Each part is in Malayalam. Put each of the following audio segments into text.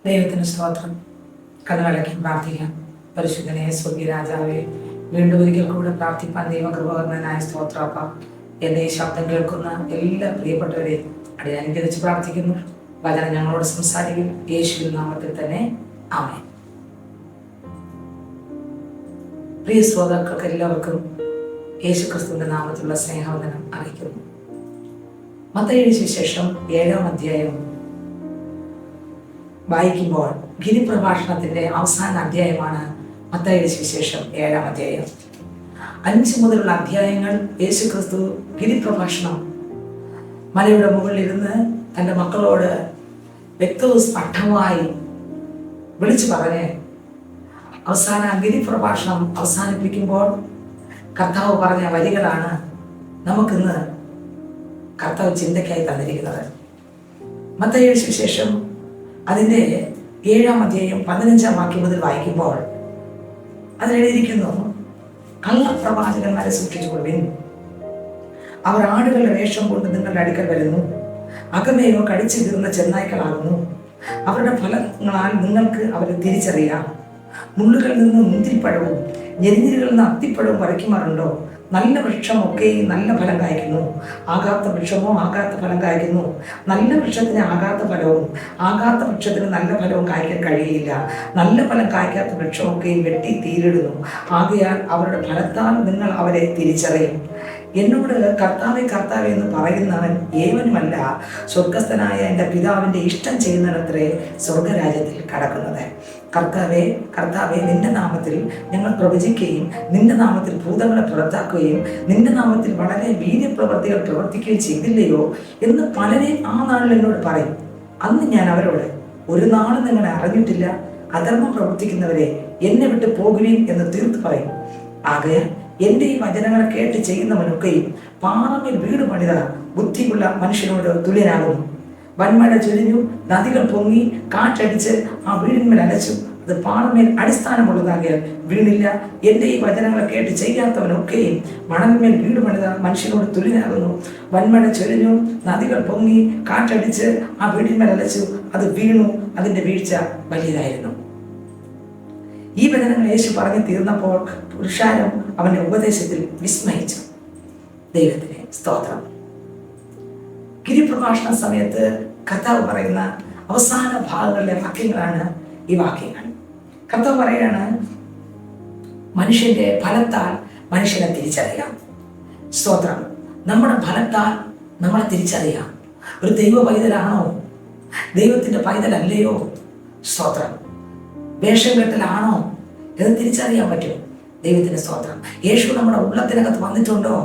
ദൈവത്തിന് സ്തോത്രം. കഥകളയ്ക്ക് പ്രാർത്ഥിക്കാം. പരിശുദ്ധനെ സ്വർഗീയ രാജാവേ, വീണ്ടും ഒരിക്കൽ കൂടെ പ്രാർത്ഥിപ്പാൻ ദൈവകൃപകരനായ സ്തോത്രപ്പ. എന്നെ ഈ ശബ്ദം കേൾക്കുന്ന എല്ലാ പ്രിയപ്പെട്ടവരെയും അടിയെ അനുഗ്രഹിച്ച് പ്രാർത്ഥിക്കുന്നു. വചനം ഞങ്ങളോട് സംസാരിക്കും. യേശുവിൻ നാമത്തിൽ തന്നെ ആമേൻ. പ്രിയ ശ്രോതാക്കൾക്ക് എല്ലാവർക്കും യേശു ക്രിസ്തുവിന്റെ നാമത്തിലുള്ള സ്നേഹവന്ദനം അറിയിക്കുന്നു. മത്തായിയുടെ സുവിശേഷം 7-ാം അധ്യായം വായിക്കുമ്പോൾ ഗിരിപ്രഭാഷണത്തിന്റെ അവസാന അധ്യായമാണ് മത്തായിയുടെ സുവിശേഷം 7-ാം അധ്യായം. 5 മുതലുള്ള അധ്യായങ്ങൾ യേശു ക്രിസ്തു ഗിരിപ്രഭാഷണം മലയുടെ മുകളിലിരുന്ന് തൻ്റെ മക്കളോട് വ്യക്തവും സ്പഷ്ടമായി വിളിച്ചു പറഞ്ഞ് അവസാന ഗിരിപ്രഭാഷണം അവസാനിപ്പിക്കുമ്പോൾ കർത്താവ് പറഞ്ഞ വരികളാണ് നമുക്കിന്ന് കർത്താവ് ചിന്തയ്ക്കായി തന്നിരിക്കുന്നത്. മത്തായിയുടെ സുവിശേഷം അതിൻ്റെ 7-ാം അധ്യായം 15-ാം വാക്യം മുതൽ വായിക്കുമ്പോൾ അതിലെഴുതിയിരിക്കുന്നു, കള്ളപ്രവാചകന്മാരെ സൂക്ഷിച്ചുകൊള്ളുവിൻ. അവർ ആടുകളുടെ വേഷം കൊണ്ട് നിങ്ങളുടെ അടുക്കൽ വരുന്നു, അകമേയോ കടിച്ചു കീറുന്ന ചെന്നായ്ക്കളാകുന്നു. അവരുടെ ഫലങ്ങളാൽ നിങ്ങൾക്ക് അവരെ തിരിച്ചറിയാം. മുള്ളുകളിൽ നിന്ന് മുന്തിരിപ്പഴവും ഞെരിഞ്ഞിരികളിൽ നിന്ന് അത്തിപ്പഴവും പറിക്കുമാറുണ്ടോ? നല്ല വൃക്ഷമൊക്കെയും നല്ല ഫലം കായ്ക്കുന്നു, ആകാത്ത വൃക്ഷമോ ആകാത്ത ഫലം കായ്ക്കുന്നു. നല്ല വൃക്ഷത്തിന് ആകാത്ത ഫലവും ആകാത്ത വൃക്ഷത്തിന് നല്ല ഫലവും കായ്ക്കാൻ കഴിയില്ല. നല്ല ഫലം കായ്ക്കാത്ത വൃക്ഷമൊക്കെയും വെട്ടി തീരിടുന്നു. ആകയാൽ അവരുടെ ഫലത്താൽ നിങ്ങൾ അവരെ തിരിച്ചറിയും. എന്നോട് കർത്താവേ കർത്താവേ എന്ന് പറയുന്നവൻ ഏവനുമല്ല, സ്വർഗസ്ഥനായ എൻ്റെ പിതാവിൻ്റെ ഇഷ്ടം ചെയ്യുന്നവനത്രേ സ്വർഗരാജ്യത്തിൽ കടക്കുന്നത്. കർത്താവേ കർത്താവേ, നിന്റെ നാമത്തിൽ ഞങ്ങൾ പ്രവചിക്കുകയും നിന്റെ നാമത്തിൽ ഭൂതങ്ങളെ പുറത്താക്കുകയും നിന്റെ നാമത്തിൽ വളരെ വീര്യപ്രവർത്തികൾ പ്രവർത്തിക്കുകയും ചെയ്തില്ലയോ എന്ന് പലരെയും ആ നാളിൽ എന്നോട് പറയും. അന്ന് ഞാൻ അവരോട്, ഒരു നാളും നിങ്ങളെ അറിഞ്ഞിട്ടില്ല, അധർമ്മം പ്രവർത്തിക്കുന്നവരെ എന്നെ വിട്ട് പോകുകയും എന്ന് തീർത്ത് പറയും. ആകയാൽ എൻ്റെ ഈ വചനങ്ങളെ കേട്ട് ചെയ്യുന്നവനൊക്കെയും പാറമേൽ വീട് പണിത ബുദ്ധിയുള്ള മനുഷ്യനോട് തുല്യനാകുന്നു. വന്മഴ ചൊരിഞ്ഞു, നദികൾ പൊങ്ങി, കാറ്റടിച്ച് ആ വീടിന്മേൽ അലച്ചു. അത് പാറമേൽ അടിസ്ഥാനമുള്ളതാകിയാൽ വീണില്ല. എൻ്റെ ഈ വചനങ്ങളെ കേട്ട് ചെയ്യാത്തവനൊക്കെയും മണലിന്മേൽ വീട് പണിത മനുഷ്യനോട് തുല്യനാകുന്നു. വന്മഴ ചൊരിഞ്ഞു, നദികൾ പൊങ്ങി, കാറ്റടിച്ച് ആ വീടിന്മേൽ അലച്ചു. അത് വീണു, അതിൻ്റെ വീഴ്ച വലിയതായിരുന്നു. ഈ വചനങ്ങൾ യേശു പറഞ്ഞു തീർന്നപ്പോൾ പുരുഷാരം അവന്റെ ഉപദേശത്തിൽ വിസ്മയിച്ചു. ദൈവത്തിന് സ്തോത്രം. ഗിരിപ്രഭാഷണ സമയത്ത് കർത്താവ് പറയുന്ന അവസാന ഭാഗങ്ങളിലെ വാക്യങ്ങളാണ് ഈ വാക്യങ്ങൾ. കർത്താവ് പറയാണ്, മനുഷ്യന്റെ ഫലത്താൽ മനുഷ്യനെ തിരിച്ചറിയാം. സ്തോത്രം. നമ്മുടെ ഫലത്താൽ നമ്മളെ തിരിച്ചറിയാം. ഒരു ദൈവ പൈതലാണോ? ദൈവത്തിന്റെ പൈതലല്ലയോ? സ്തോത്രം. വേഷം കെട്ടലാണോ എന്ന് തിരിച്ചറിയാൻ പറ്റും. ദൈവത്തിന്റെ സ്തോത്രം. യേശു നമ്മുടെ ഉള്ളത്തിനകത്ത് വന്നിട്ടുണ്ടോ?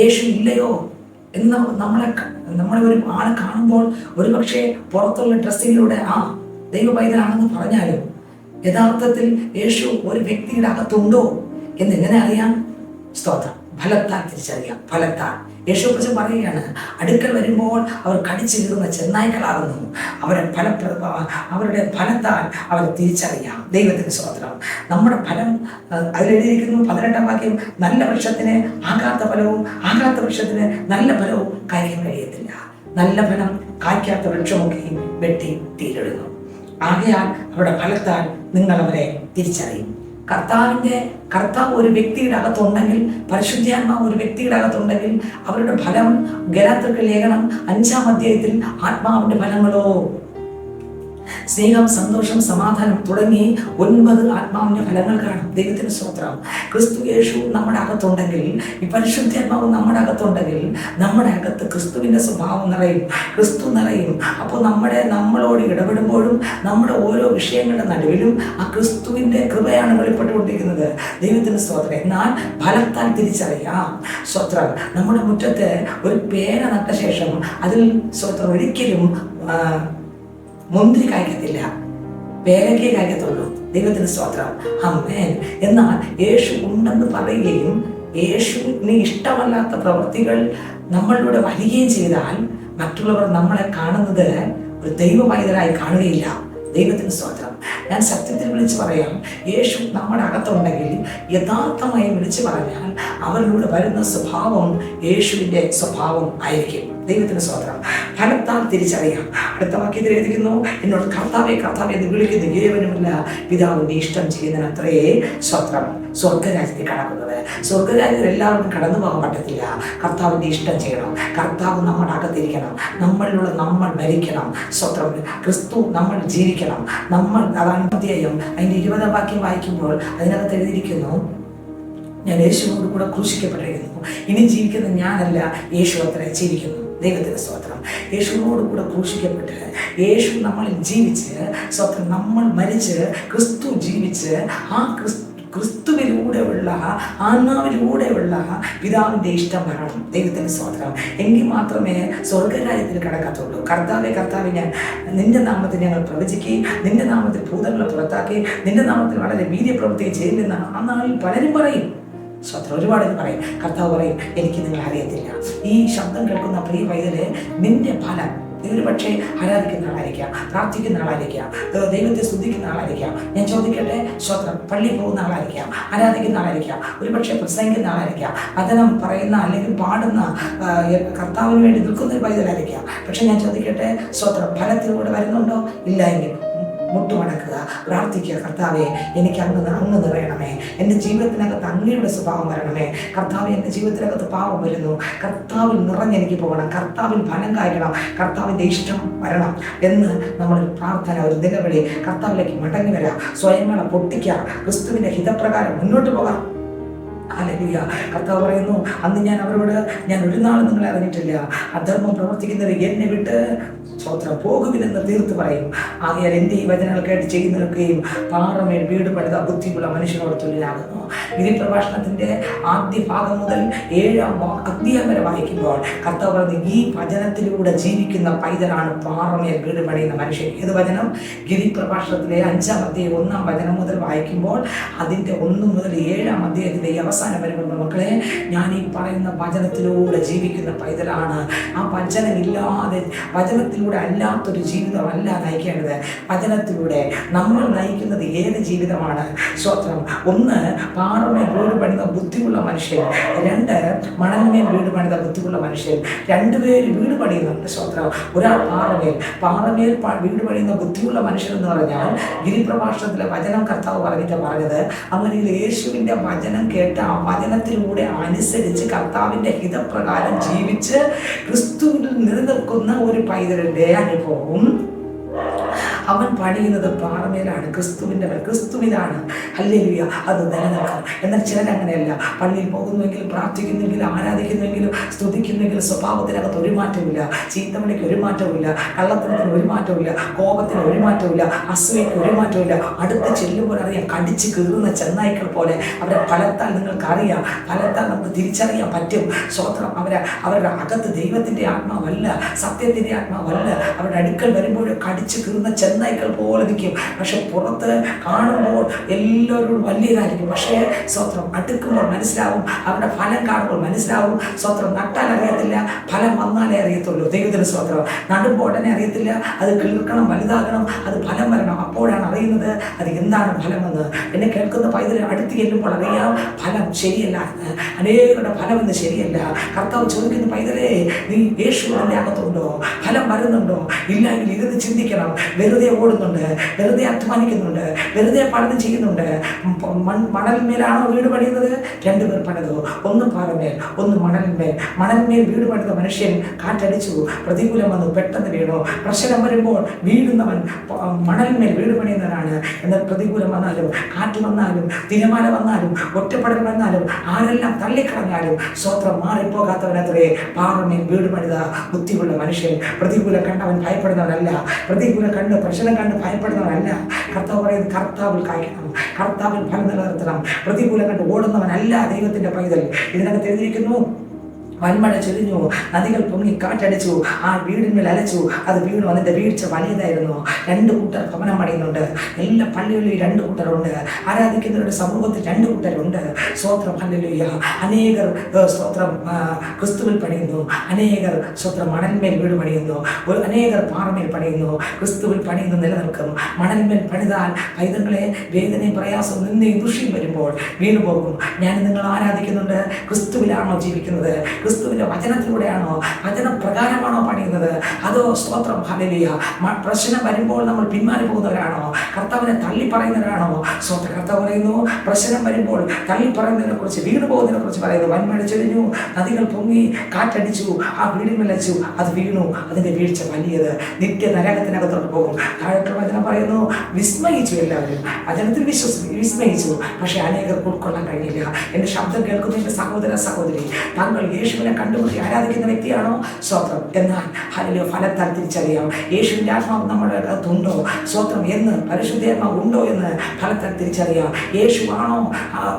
യേശു ഇല്ലയോ എന്ന് നമ്മളെ ഒരു ആളെ കാണുമ്പോൾ ഒരു പക്ഷേ പുറത്തുള്ള ഡ്രസ്സിങ്ങിലൂടെ ദൈവ പൈതലാണെന്ന് പറഞ്ഞാലും യഥാർത്ഥത്തിൽ യേശു ഒരു വ്യക്തിയുടെ അകത്തുണ്ടോ എന്നെങ്ങനെ അറിയാം? സ്തോത്രം. ഫലത്താൽ തിരിച്ചറിയാം. ഫലത്താൽ. യേശു കുറിച്ച് പറയുകയാണ്, അടുക്കൽ വരുമ്പോൾ അവർ കടിച്ചു കീറുന്ന ചെന്നായ്ക്കളാകുന്നു. അവരുടെ ഫലത്താൽ അവർ തിരിച്ചറിയാം. ദൈവത്തിന് സ്തോത്രം. നമ്മുടെ ഫലം അതിലെഴുതിയിരിക്കുന്നു 18-ാം വാക്യം, നല്ല വൃക്ഷത്തിന് ആകാത്ത ഫലവും ആകാത്ത വൃക്ഷത്തിന് നല്ല ഫലവും കായ്ക്കാൻ കഴിയത്തില്ല. നല്ല ഫലം കായ്ക്കാത്ത വൃക്ഷമൊക്കെയും വെട്ടി തീരിടുന്നു. ആകയാൽ അവരുടെ ഫലത്താൽ നിങ്ങൾ അവരെ തിരിച്ചറിയും. കർത്താവ് ഒരു വ്യക്തിയുടെ അകത്തുണ്ടെങ്കിൽ, പരിശുദ്ധാത്മാവ് ഒരു വ്യക്തിയുടെ അകത്തുണ്ടെങ്കിൽ അവരുടെ ഫലം ഗലാത്യർക്ക് ലേഖനം 5-ാം അധ്യായത്തിൽ ആത്മാവിന്റെ ഫലങ്ങളോ സ്നേഹം, സന്തോഷം, സമാധാനം തുടങ്ങി 9 ആത്മാവിന്റെ ഫലങ്ങൾ കാണും. ദൈവത്തിന് സ്തോത്രം. ക്രിസ്തു യേശു നമ്മുടെ അകത്തുണ്ടെങ്കിൽ, ഈ പരിശുദ്ധാത്മാവ് നമ്മുടെ അകത്തുണ്ടെങ്കിൽ നമ്മുടെ അകത്ത് ക്രിസ്തുവിന്റെ സ്വഭാവം നിറയും, ക്രിസ്തു നിറയും. അപ്പോൾ നമ്മളോട് ഇടപെടുമ്പോഴും നമ്മുടെ ഓരോ വിഷയങ്ങളുടെ നടുവിലും ആ ക്രിസ്തുവിന്റെ കൃപയാണ് വെളിപ്പെട്ടുകൊണ്ടിരിക്കുന്നത്. ദൈവത്തിന് സ്തോത്രം. എന്നാൽ ഫലത്താൽ തിരിച്ചറിയാം. സ്തോത്രം. നമ്മുടെ മുറ്റത്ത് ഒരു പേര നട്ട ശേഷം അതിൽ സ്തോത്രം ഒരിക്കലും മുന്തിരി കായ്ക്കത്തില്ല, പേരയ്ക്കേ കായ്ക്കത്തുള്ളൂ. ദൈവത്തിന് സ്തോത്രം. ആമേൻ. എന്നാൽ യേശു ഉണ്ടെന്ന് പറയുകയും യേശുവിന് ഇഷ്ടമല്ലാത്ത പ്രവൃത്തികൾ നമ്മളിലൂടെ വരികയും ചെയ്താൽ മറ്റുള്ളവർ നമ്മളെ കാണുന്നത് ഒരു ദൈവ പൈതലായി കാണുകയില്ല. ദൈവത്തിന് സ്തോത്രം. ഞാൻ സത്യത്തിൽ വിളിച്ചു പറയാം, യേശു നമ്മുടെ അകത്തുണ്ടെങ്കിൽ യഥാർത്ഥമായി വിളിച്ചു പറഞ്ഞാൽ അവരിലൂടെ വരുന്ന സ്വഭാവം യേശുവിൻ്റെ സ്വഭാവം ആയിരിക്കും. ദൈവത്തിന് സ്തോത്രം. ഫലത്താൽ തിരിച്ചറിയാം. അടുത്ത വാക്യത്തിൽ എഴുതിക്കുന്നു, എന്നോട് കർത്താവേ കർത്താവേ എന്ന് വിളിക്കുന്നു ഏവനുമില്ല പിതാവിന്റെ ഇഷ്ടം ചെയ്യുന്നതിന് അത്രയേ സ്തോത്രം സ്വർഗരാജ്യത്തിൽ കടക്കുന്നത്. സ്വർഗരാജ്യത്തിൽ എല്ലാവർക്കും കടന്നു പോകാൻ പറ്റത്തില്ല. കർത്താവിന്റെ ഇഷ്ടം ചെയ്യണം. കർത്താവ് നമ്മുടെ അകത്തിരിക്കണം. നമ്മളിലുള്ള നമ്മൾ മരിക്കണം. സ്തോത്രം. ക്രിസ്തു നമ്മൾ ജീവിക്കണം. അതാണ് അധ്യായം അതിന്റെ 20-ാം വാക്യം വായിക്കുമ്പോൾ അതിനകത്ത് എഴുതിയിരിക്കുന്നു, ഞാൻ യേശുവോട് കൂടെ ക്രൂശിക്കപ്പെട്ടിരിക്കുന്നു. ഇനി ജീവിക്കുന്ന ഞാനല്ല, യേശു അത്ര ജീവിക്കുന്നു. ദൈവത്തിന് സ്തോത്രം. യേശുവിനോട് കൂടെ ക്രൂശിക്കപ്പെട്ട് യേശു നമ്മളിൽ ജീവിച്ച് സ്തോത്രം നമ്മൾ മരിച്ച് ക്രിസ്തു ജീവിച്ച് ആ ക്രിസ്തുവിലൂടെയുള്ള ആത്മാവിലൂടെയുള്ള പിതാവിൻ്റെ ഇഷ്ടം വരണം. ദൈവത്തിന് സ്തോത്രം. എങ്കിൽ മാത്രമേ സ്വർഗരാജ്യത്തിൽ കടക്കത്തുള്ളൂ. കർത്താവെ കർത്താവെ ഞാൻ നിന്റെ നാമത്തിൽ ഞങ്ങൾ പ്രവചിക്കുകയും നിന്റെ നാമത്തിൽ ഭൂതങ്ങളെ പുറത്താക്കി നിന്റെ നാമത്തിൽ വളരെ വീര്യപ്രവൃത്തി ചെയ്യുമെന്നാണ് ആ നാളിൽ പലരും പറയും. സ്വത്രം ഒരുപാട് പറയും. കർത്താവ് പറയും, എനിക്ക് നിങ്ങൾ അറിയത്തില്ല. ഈ ശബ്ദം കേൾക്കുന്ന പ്രിയ പൈതലെ, നിന്റെ ഫലം ഒരു പക്ഷേ ആരാധിക്കുന്ന ആളായിരിക്കാം, പ്രാർത്ഥിക്കുന്ന ആളായിരിക്കാം, ദൈവത്തെ സ്തുതിക്കുന്ന ആളായിരിക്കാം. ഞാൻ ചോദിക്കട്ടെ, സ്വത്രം പള്ളിയിൽ പോകുന്ന ആളായിരിക്കാം, ആരാധിക്കുന്ന ആളായിരിക്കാം, ഒരു പക്ഷേ പ്രസംഗിക്കുന്ന ആളായിരിക്കാം, വചനം പറയുന്ന അല്ലെങ്കിൽ പാടുന്ന കർത്താവിന് വേണ്ടി നിൽക്കുന്ന ഒരു പൈതലായിരിക്കാം. പക്ഷെ ഞാൻ ചോദിക്കട്ടെ, സ്വത്രം ഫലത്തിലൂടെ വരുന്നുണ്ടോ? ഇല്ല എങ്കിൽ മുട്ടുമടക്കുക, പ്രാർത്ഥിക്കുക. കർത്താവെ എനിക്ക് അങ്ങ് നിറയണമേ. എൻ്റെ ജീവിതത്തിനകത്ത് അങ്ങയുടെ സ്വഭാവം വരണമേ. കർത്താവ് എൻ്റെ ജീവിതത്തിനകത്ത് പാവം വരുന്നു. കർത്താവിൽ നിറഞ്ഞെനിക്ക് പോകണം. കർത്താവിൽ ഫലം കായ്ക്കണം. കർത്താവിൻ്റെ ഇഷ്ടം വരണം എന്ന് നമ്മൾ പ്രാർത്ഥന, ഒരു നിലവിളി, കർത്താവിലേക്ക് മടങ്ങി വരാം. സ്വയങ്ങളെ പൊട്ടിക്കുക. ക്രിസ്തുവിൻ്റെ ഹിതപ്രകാരം മുന്നോട്ട് പോകാം. ഹല്ലേലൂയ. കർത്താവ് പറയുന്നു, അന്ന് ഞാൻ അവരോട്, ഞാൻ ഒരു നാളും നിങ്ങളെ അറിഞ്ഞിട്ടില്ല, അധർമ്മം പ്രവർത്തിക്കുന്നത് എന്നെ വിട്ട് സ്തോത്രം പോകുവിനെന്ന് തീർത്ത് പറയും. ആകയാൽ എൻ്റെ ഈ വചനങ്ങൾ കേട്ട് ചെയ്യുന്നതൊക്കെയും പാറമേൽ വീട് പണിത ബുദ്ധിയുള്ള മനുഷ്യനോട് തുല്യനാകുന്നു. ഗിരിപ്രഭാഷണത്തിന്റെ ആദ്യ ഭാഗം മുതൽ 7-ാം അധ്യായം വരെ വായിക്കുമ്പോൾ കർത്താവ് പറഞ്ഞു, ഈ വചനത്തിലൂടെ ജീവിക്കുന്ന പൈതലാണ് പാറമേൽ വീട് പണിയുന്ന മനുഷ്യൻ. ഏത് വചനം? ഗിരിപ്രഭാഷണത്തിലെ 5-ാം അധ്യായം 1-ാം വചനം മുതൽ വായിക്കുമ്പോൾ അതിൻ്റെ 1 മുതൽ 7-ാം അധ്യായത്തിലെ ഈ അവസാനം വരുമ്പോൾ, മക്കളെ, ഞാൻ ഈ പറയുന്ന വചനത്തിലൂടെ ജീവിക്കുന്ന പൈതലാണ്. ആ വചനമില്ലാതെ, വചനത്തിലൂടെ അല്ലാത്തൊരു ജീവിതമല്ല നയിക്കേണ്ടത്. വചനത്തിലൂടെ നമ്മൾ നയിക്കുന്നത് ഏത് ജീവിതമാണ്? സ്തോത്രം. 1, പാറമേൽ വീട് പണിത ബുദ്ധിയുള്ള മനുഷ്യൻ. 2, മണൽമേൽ വീട് പണിത ബുദ്ധിയുള്ള മനുഷ്യൻ. 2 പേര് വീട് പണിയുന്നുണ്ട്. സ്തോത്രം. ഒരാൾ പാറമേൽ വീട് പണിയുന്ന ബുദ്ധിയുള്ള മനുഷ്യൻ എന്ന് പറഞ്ഞാൽ ഗിരിപ്രഭാഷണത്തിലെ വചനം കർത്താവ് പറഞ്ഞത്, അങ്ങനെ യേശുവിൻ്റെ വചനം കേട്ട് ആ വചനത്തിലൂടെ അനുസരിച്ച് കർത്താവിൻ്റെ ഹിതപ്രകാരം ജീവിച്ച് ക്രിസ്തുവിൽ നിലനിൽക്കുന്ന ഒരു പൈതലിൻ്റെ അനുഭവം അവൻ പണിയുന്നത് പാറമേലാണ്, ക്രിസ്തുവിലാണ്. ഹല്ലേലൂയ. അത് നിലനിൽക്കാം. എന്നാൽ ചിലരങ്ങനെയല്ല. പള്ളിയിൽ പോകുന്നുവെങ്കിലും പ്രാർത്ഥിക്കുന്നെങ്കിലും ആരാധിക്കുന്നുവെങ്കിലും സ്തുതിക്കുന്നെങ്കിലും സ്വഭാവത്തിനകത്ത് ഒരു മാറ്റമില്ല. ചീത്തമണിക്ക് ഒരു മാറ്റമില്ല, കള്ളത്തനത്തിന് ഒരു മാറ്റമില്ല, കോപത്തിന് ഒരു മാറ്റമില്ല, അസൂയയ്ക്ക് ഒരു മാറ്റമില്ല. അടുത്ത് ചെല്ലുമ്പോൾ അറിയാം, കടിച്ച് കീറുന്ന ചെന്നായ്ക്കൾ പോലെ അവരെ ഫലത്താൽ നിങ്ങൾക്കറിയാം, ഫലത്താൽ നമുക്ക് തിരിച്ചറിയാൻ പറ്റും. സ്വത്രം. അവരുടെ അകത്ത് ദൈവത്തിൻ്റെ ആത്മാവല്ല, സത്യത്തിൻ്റെ ആത്മാവല്ല. അവരുടെ അടുക്കൽ വരുമ്പോൾ കടിച്ച് കീറുന്ന ചെന്നായ്ക്കൾ പോലെ നിൽക്കും. പക്ഷെ പുറത്ത് കാണുമ്പോൾ എല്ലാവരോടും വലിയതായിരിക്കും. പക്ഷേ സ്വത്രം അടുക്കുമ്പോൾ മനസ്സിലാവും, അവരുടെ ഫലം കാണുമ്പോൾ മനസ്സിലാവും. സ്വത്രം. നട്ടാൽ അറിയത്തില്ല, ഫലം വന്നാലേ അറിയത്തുള്ളൂ. ദൈവത്തിന് സ്വത്രം. നടുമ്പോൾ ഉടനെ അറിയത്തില്ല, അത് കിളിർക്കണം, വലുതാകണം, അത് ഫലം വരണം. അപ്പോഴാണ് അറിയുന്നത് അത് എന്താണ് ഫലമെന്ന്. എന്നെ കേൾക്കുന്ന പൈതൽ അടുത്ത് ചെല്ലുമ്പോൾ അറിയാം ഫലം ശരിയല്ല, അനേകരുടെ ഫലം എന്ന് ശരിയല്ല. കർത്താവ് ചോദിക്കുന്ന പൈതലേ, നീ യേശുവിൻ്റെ അകത്തുണ്ടോ? ഫലം വരുന്നുണ്ടോ? ഇല്ലെങ്കിൽ ഇരുന്ന് ചിന്തിക്കണം. വെറുതെ ഓടുന്നുണ്ട്, വെറുതെ അധ്വാനിക്കുന്നുണ്ട്, വെറുതെ പലതും ചെയ്യുന്നുണ്ട്. മണലിന്മേലാണോ വീട് പണിയുന്നത്? 2 പേർ പണിതു. 1 പാറമേൽ, 1 മണലിന്മേൽ. മണലിന്മേൽ വീട് പണിത മനുഷ്യൻ കാറ്റടിച്ചു, പ്രതികൂലം വന്നു, പെട്ടെന്ന് വീണു. പ്രശ്നം വരുമ്പോൾ വീഴുന്നവൻ മണലിന്മേൽ വീട് പണിയുന്നവനാണ്. എന്നാൽ പ്രതികൂലം വന്നാലും, കാറ്റ് വന്നാലും, തിരമാല വന്നാലും, ഒറ്റപ്പെടൽ വന്നാലും, ആരെല്ലാം തള്ളിക്കളഞ്ഞാലും സ്വത്രം മാറിപ്പോകാത്തവനത്രേ പാറമേൽ വീട് പണിത ബുദ്ധിയുള്ള മനുഷ്യൻ. പ്രതികൂലം കണ്ടവൻ ഭയപ്പെടുന്നവനല്ല, പ്രതികൂലം കണ്ട് പ്രശ്നം കണ്ട് ഭയപ്പെടുന്നവനല്ല. കർത്താവ് പറയുന്നത് കർത്താവിൽ കായ്ക്കണം, കർത്താവിൽ ഫലം നിലനിർത്തണം. പ്രതികൂലം കണ്ട് ഓടുന്നവനല്ല ദൈവത്തിന്റെ പൈതൽ. ഇതിനകത്ത് എഴുതിയിരിക്കുന്നു, വൻമഴ ചൊരിഞ്ഞു, നദികൾ പൊങ്ങി, കാറ്റടിച്ചു, ആ വീടിന്മേൽ അലച്ചു, അത് വീണു. അതിൻ്റെ വീഴ്ച വലിയതായിരുന്നു. 2 കൂട്ടർ ഭവനം പണിയുന്നുണ്ട്. എല്ലാ പള്ളികളിലും 2 കൂട്ടരുണ്ട്. ആരാധിക്കുന്നവരുടെ സമൂഹത്തിൽ 2 കൂട്ടരുണ്ട്. സ്തോത്രം. ഹല്ലേലൂയ. അനേകർ സ്തോത്രം ക്രിസ്തുവിൽ പണിയുന്നു, അനേകർ സ്തോത്രം മണൽമേൽ വീട് പണിയുന്നു, അനേകർ പാറമേൽ പണിയുന്നു. ക്രിസ്തുവിൽ പണിയുന്നു നിലനിൽക്കും. മണൽമേൽ പണിതാൽ പൈതങ്ങളെ വേദനയും പ്രയാസവും നിന്നയും ദുഷ്യം വരുമ്പോൾ വീണുപോകും. ഞാൻ നിങ്ങൾ ആരാധിക്കുന്നുണ്ട്, ക്രിസ്തുവിലാണോ ജീവിക്കുന്നത്? ക്രിസ്തുവിന്റെ വചനത്തിലൂടെയാണോ, വചനപ്രകാരമാണോ പണിയുന്നത്? അതോ സ്തോത്രം ഹല്ലേലൂയ പ്രശ്നം വരുമ്പോൾ നമ്മൾ പിന്മാറി പോകുന്നവരാണോ? കർത്താവിനെ തള്ളി പറയുന്നവരാണോ? സ്വന്തം കർത്താവ് പറയുന്നു, പ്രശ്നം വരുമ്പോൾ തള്ളി പറയുന്നതിനെ കുറിച്ച്, വീണ് പോകുന്നതിനെ കുറിച്ച് പറയുന്നു. വൻമഴ ചൊരിഞ്ഞു, നദികൾ പൊങ്ങി, കാറ്റടിച്ചു, ആ വീടിന്മേലച്ചു, അത് വീണു, അതിന്റെ വീഴ്ച വലിയത്, നിത്യ നരകത്തിനകത്തോട്ട് പോകും. താഴോട്ടുള്ള വചനം പറയുന്നു, വിസ്മയിച്ചു എല്ലാവരും, വചനത്തിൽ വിസ്മയിച്ചു, പക്ഷെ അനേകർക്ക് ഉൾക്കൊള്ളാൻ കഴിഞ്ഞില്ല. എന്റെ ശബ്ദം കേൾക്കുന്ന എന്റെ സഹോദര സഹോദരി, താങ്കൾ യേശുവിനെ കണ്ടുമുട്ടി ആരാധിക്കുന്ന വ്യക്തിയാണോ? സ്വത്രം. എന്നാൽ ഹല്ലേലൂയ ഫലത്താൽ തിരിച്ചറിയാം യേശുവിന്റെ ആത്മാവ് നമ്മുടെ അകത്തുണ്ടോ, സ്വത്രം എന്ന് പരിശുദ്ധാത്മാവ് ഉണ്ടോ എന്ന് ഫലത്താൽ തിരിച്ചറിയാം. യേശുവാണോ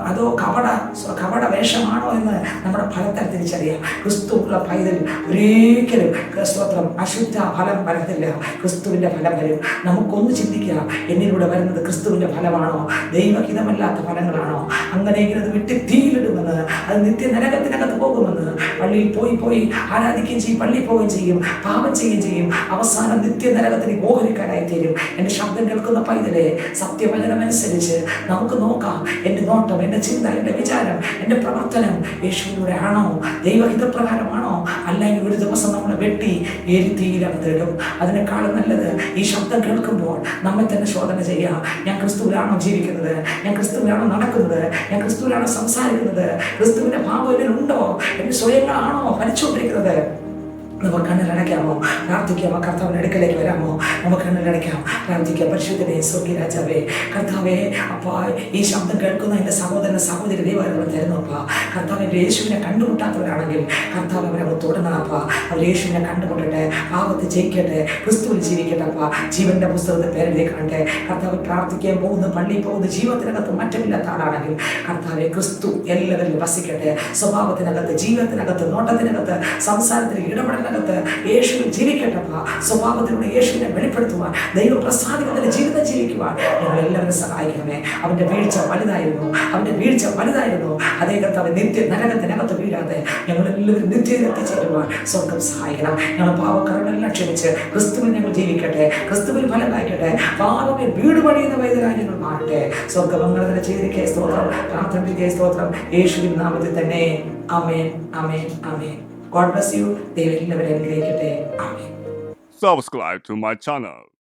അതോ കപട വേഷമാണോ എന്ന് നമ്മുടെ ഫലത്താൽ തിരിച്ചറിയാം. ക്രിസ്തുവുള്ള പൈതൽ ഒരിക്കലും സ്തോത്രം അശുദ്ധ ഫലം വരത്തില്ല, ക്രിസ്തുവിന്റെ ഫലം വരും. നമുക്കൊന്ന് ചിന്തിക്കുക, എന്നിലൂടെ വരുന്നത് ക്രിസ്തുവിന്റെ ഫലമാണോ, ദൈവഹിതമല്ലാത്ത ഫലങ്ങളാണോ? അങ്ങനെയെങ്കിൽ അത് വിട്ട് തീയിലിടുമെന്ന്, അത് നിത്യ നരകത്തിനകത്ത് പോകുമെന്ന്. പള്ളിയിൽ പോയി ആരാധിക്കുകയും ചെയ്യും, പള്ളിയിൽ പോവുകയും ചെയ്യും, പാപം ചെയ്യുകയും ചെയ്യും, അവസാനം നിത്യ നരകത്തിന് ഓഹരിക്കാരായി തീരും. എൻ്റെ ശബ്ദം കേൾക്കുന്ന പൈതലെ, സത്യവചനമനുസരിച്ച് നമുക്ക് നോക്കാം. എൻ്റെ നോട്ടം, എൻ്റെ ചിന്ത, എൻ്റെ വിചാരം, എൻ്റെ പ്രവർത്തനം യേശുവിലൂടെ ആണോ, ദൈവഹിതപ്രകാരമാണോ? അല്ലെങ്കിൽ ഒരു ദിവസം നമ്മളെ വെട്ടി എരിത്തീയിലകത്തിടും. അതിനേക്കാളും നല്ലത് ഈ ശബ്ദം കേൾക്കുമ്പോൾ നമ്മെ തന്നെ ശോധന ചെയ്യാം. ഞാൻ ക്രിസ്തുവിലാണോ ജീവിക്കുന്നത്? ഞാൻ ക്രിസ്തുവിലാണോ നടക്കുന്നത്? ഞാൻ ക്രിസ്തുവിലാണോ സംസാരിക്കുന്നത്? ക്രിസ്തുവിന്റെ ഭാവം ഇതിലുണ്ടോ? എന്റെ സ്വയങ്ങളാണോ ഭരിച്ചുകൊണ്ടിരിക്കുന്നത്? നമുക്ക് കണ്ണിലടയ്ക്കാമോ? പ്രാർത്ഥിക്കാമോ? കർത്താവിൻ്റെ അടുക്കലേക്ക് വരാമോ? നമുക്ക് കണ്ണിലടയ്ക്കാം, പ്രാർത്ഥിക്കാം. പരിശുദ്ധനെ സ്വർഗീയ രാജാവേ, കർത്താവേ, അപ്പാ ഈ ശബ്ദം കേൾക്കുന്ന എൻ്റെ സഹോദരൻ സഹോദരി ദൈവങ്ങൾ തരുന്നു. അപ്പാ കർത്താവ് യേശുവിനെ കണ്ടുമുട്ടാത്തവരാണെങ്കിൽ കർത്താവ് അവരവർ തുടരണം. അപ്പാ അവർ യേശുവിനെ കണ്ടുമുട്ടട്ടെ, പാപത്തെ ജയിക്കട്ടെ, ക്രിസ്തുവിൽ ജീവിക്കട്ടെ. അപ്പാ ജീവന്റെ പുസ്തകത്തിൽ പേരിലേക്ക് കാണട്ടെ. കർത്താവ് പ്രാർത്ഥിക്കാൻ പോകുന്ന, പള്ളിയിൽ പോകുന്ന, ജീവിതത്തിനകത്ത് മാറ്റമില്ലാത്ത ആളാണെങ്കിൽ കർത്താവെ ക്രിസ്തു എല്ലാവരിലും വസിക്കട്ടെ. സ്വഭാവത്തിനകത്ത്, ജീവിതത്തിനകത്ത്, നോട്ടത്തിനകത്ത്, സംസാരത്തിൽ, ഇടപെടൽ യേശുവിൽ ജീവിക്കട്ടപ്പ. സ്വഭാവത്തിലൂടെ യേശുവിനെ വെളിപ്പെടുത്തുവാൻ, ദൈവം പ്രസാദിക്കുന്ന ജീവിതം ജീവിക്കുവാൻ ഞങ്ങൾ എല്ലാവരും സഹായിക്കണമേ. അവന്റെ വീഴ്ച വലുതായിരുന്നു. അതേ കർത്താവ് നിത്യ നരകത്തിനകത്ത് വീഴാതെ ഞങ്ങൾ എല്ലാവരും നിത്യത്തിൽ എത്തിച്ചേരുവാൻ സ്വർഗം സഹായിക്കണം. ഞങ്ങൾ പാവക്കറകളെല്ലാം ക്ഷമിച്ച് ക്രിസ്തുവിൽ ഞങ്ങൾ ജീവിക്കട്ടെ, ക്രിസ്തുവിൽ ഫലം കായ്ക്കട്ടെ. പാവമേ വീട് പണിയുന്ന വൈദ്യരായി ഞങ്ങൾ മാറട്ടെ. സ്വർഗമംഗളത്തിന് ചെയ്തിരിക്കെ സ്തോത്രം, പ്രാർത്ഥനയ്ക്ക് സ്തോത്രം, യേശുവിൻ നാമത്തിൽ തന്നെ. ആമേൻ, ആമേൻ, ആമേൻ. God bless you. ദൈവം എല്ലാവരെയും അനുഗ്രഹിക്കട്ടെ. ആമേൻ. Subscribe to my channel.